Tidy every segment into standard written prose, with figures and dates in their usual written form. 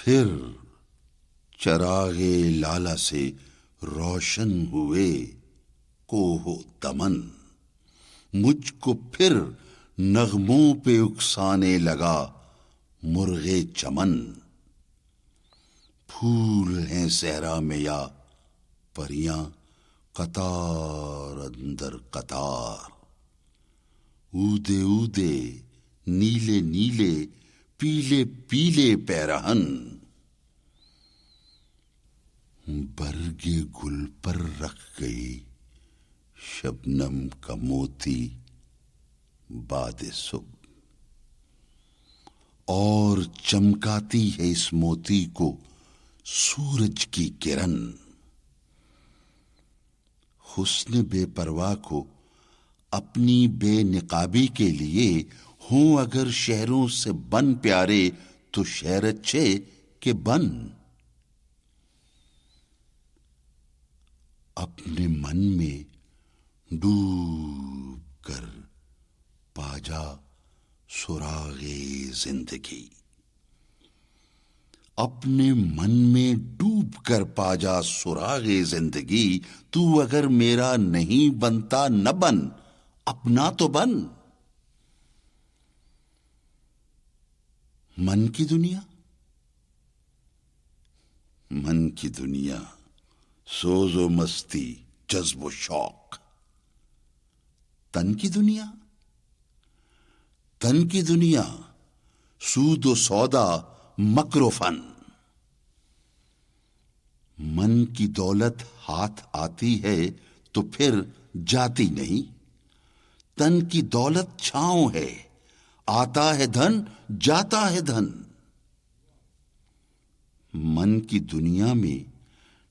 پھر چراغ لالا سے روشن ہوئے کوہ دمن، مجھ کو پھر نغموں پہ اکسانے لگا مرغ چمن۔ پھول ہیں صحرا میں یا پریاں قطار اندر قطار، اودے اودے نیلے نیلے پیلے پیلے پیرہن، برگ گل پر رکھ گئی شبنم کا موتی باد صبح، اور چمکاتی ہے اس موتی کو سورج کی کرن۔ حسن بے پرواہ کو اپنی بے نقابی کے لیے ہوں اگر شہروں سے بن پیارے تو شہر اچھے کہ بن۔ اپنے من میں ڈوب کر پاجا سراغ زندگی، اپنے من میں ڈوب کر پاجا سراغ زندگی، تو اگر میرا نہیں بنتا نہ بن، اپنا تو بن۔ من کی دنیا، من کی دنیا سوز و مستی جذب و شوق، تن کی دنیا، تن کی دنیا سود و سودا مکر و فن۔ من کی دولت ہاتھ آتی ہے تو پھر جاتی نہیں، تن کی دولت چھاؤں ہے، آتا ہے دھن جاتا ہے دھن۔ من کی دنیا میں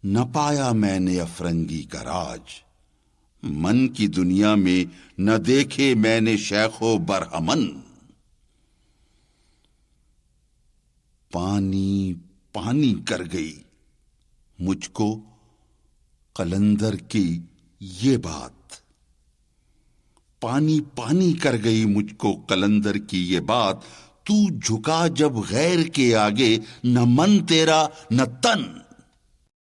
نہ پایا میں نے افرنگی کا راج، من کی دنیا میں نہ دیکھے میں نے شیخ و برہمن۔ پانی پانی کر گئی مجھ کو قلندر کی یہ بات، پانی پانی کر گئی مجھ کو قلندر کی یہ بات، تو جھکا جب غیر کے آگے، نہ من تیرا نہ تن۔